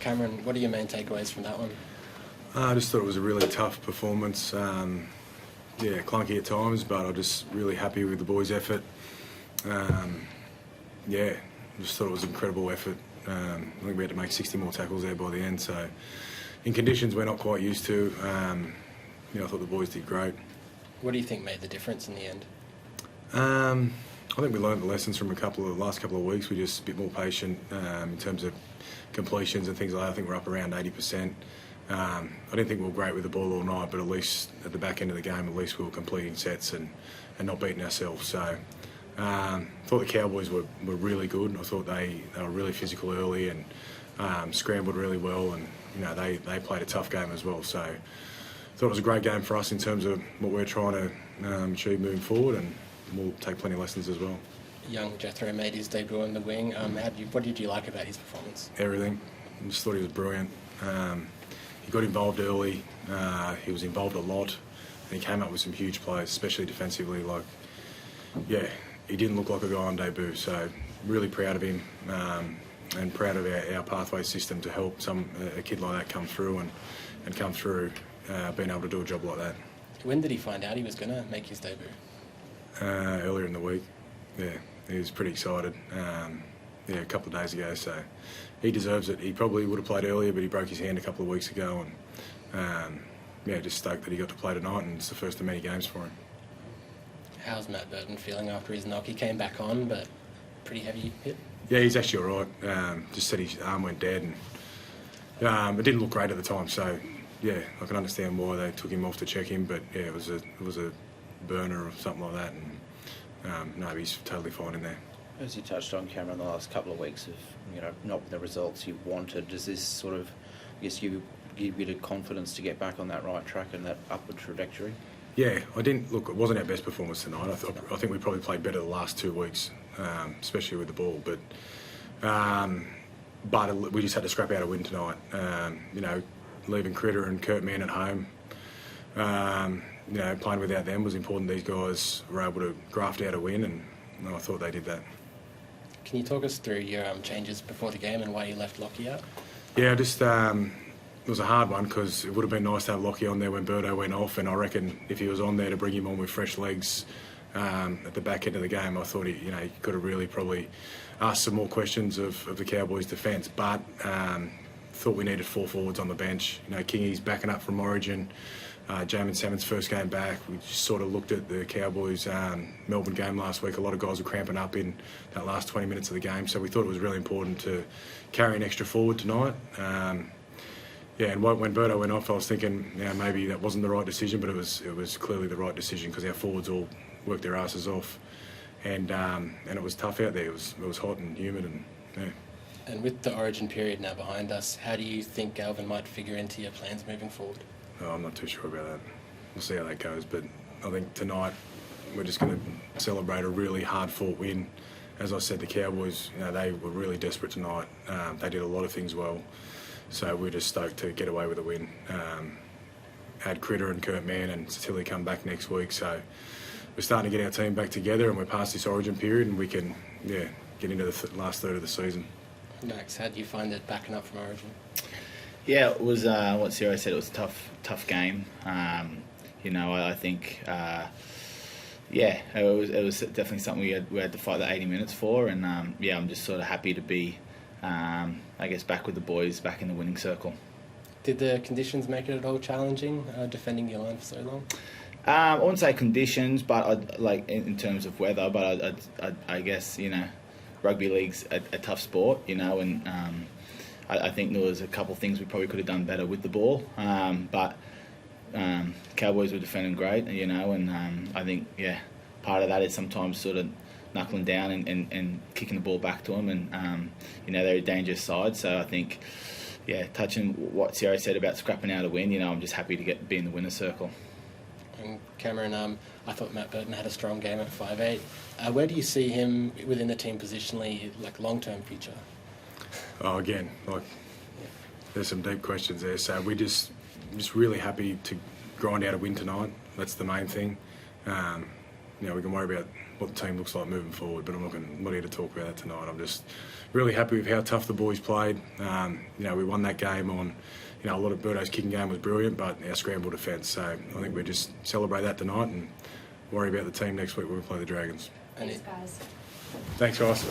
Cameron, what are your main takeaways from that one? I just thought it was a really tough performance. Clunky at times, but I'm just really happy with the boys' effort. Just thought it was an incredible effort. I think we had to make 60 more tackles there by the end, so in conditions we're not quite used to. I thought the boys did great. What do you think made the difference in the end? I think we learned the lessons from the last couple of weeks. We're just a bit more patient in terms of completions and things like that. I think we're up around 80%. I didn't think we were great with the ball all night, but at least at the back end of the game, at least we were completing sets and not beating ourselves. So I thought the Cowboys were really good. I thought they were really physical early and scrambled really well, and they played a tough game as well. So I thought it was a great game for us in terms of what we're trying to achieve moving forward, and we'll take plenty of lessons as well. Young Jethro made his debut on the wing. What did you like about his performance? Everything. I just thought he was brilliant. He got involved early. He was involved a lot, and he came up with some huge plays, especially defensively. He didn't look like a guy on debut. So really proud of him, and proud of our pathway system to help a kid like that come through and come through being able to do a job like that. When did he find out he was going to make his debut? Earlier in the week. Yeah, he was pretty excited. A couple of days ago, so he deserves it. He probably would have played earlier, but he broke his hand a couple of weeks ago, and just stoked that he got to play tonight, and it's the first of many games for him. How's Matt Burton feeling after his knock? He came back on, but pretty heavy hit. Yeah, he's actually all right. Just said his arm went dead, and it didn't look great at the time. So yeah, I can understand why they took him off to check him, but yeah, it was a burner or something like that, and no, he's totally fine in there. As you touched on, Cameron, the last couple of weeks of not the results you wanted, does this sort of, give you a bit of confidence to get back on that right track and that upward trajectory? Yeah, it wasn't our best performance tonight. I think we probably played better the last 2 weeks, especially with the ball. But we just had to scrap out a win tonight. Leaving Critter and Kurt Mann at home, playing without them was important. These guys were able to graft out a win, and I thought they did that. Can you talk us through your changes before the game and why you left Lockie out? Yeah, it was a hard one because it would have been nice to have Lockie on there when Birdo went off, and I reckon if he was on there to bring him on with fresh legs at the back end of the game, I thought he could have really probably asked some more questions of the Cowboys' defence. But thought we needed 4 forwards on the bench. Kingy's backing up from Origin. Jamin Salmon's first game back. We just sort of looked at the Cowboys' Melbourne game last week. A lot of guys were cramping up in that last 20 minutes of the game, so we thought it was really important to carry an extra forward tonight. And when Birdo went off, I was thinking, maybe that wasn't the right decision, but it was clearly the right decision because our forwards all worked their asses off, and it was tough out there. It was hot and humid, and yeah. And with the Origin period now behind us, how do you think Galvin might figure into your plans moving forward? Oh, I'm not too sure about that. We'll see how that goes, but I think tonight we're just going to celebrate a really hard-fought win. As I said, the Cowboys, they were really desperate tonight. They did a lot of things well, so we're just stoked to get away with a win. Had Critter and Kurt Mann and Satilli come back next week, so we're starting to get our team back together, and we're past this Origin period, and we can get into the last third of the season. Max, how do you find it backing up from Origin? Yeah, it was what Ciro said. It was a tough game. I think, it was definitely something we had to fight the 80 minutes for, and I'm just sort of happy to be, back with the boys, back in the winning circle. Did the conditions make it at all challenging, defending your line for so long? I wouldn't say conditions, but in terms of weather. But I guess rugby league's a tough sport, and. I think there was a couple of things we probably could have done better with the ball, but Cowboys were defending great, and I think part of that is sometimes sort of knuckling down and kicking the ball back to them, and they're a dangerous side. So I think touching what Ciro said about scrapping out a win, I'm just happy to be in the winner's circle. And Cameron, I thought Matt Burton had a strong game at 5'8". Where do you see him within the team positionally, long-term future? Oh, again, there's some deep questions there. So we're just really happy to grind out a win tonight. That's the main thing. we can worry about what the team looks like moving forward. But I'm not here to talk about that tonight. I'm just really happy with how tough the boys played. We won that game on. A lot of Birdo's kicking game was brilliant, but our scramble defence. So I think we just celebrate that tonight and worry about the team next week when we play the Dragons. And Thanks, guys. Thanks, guys.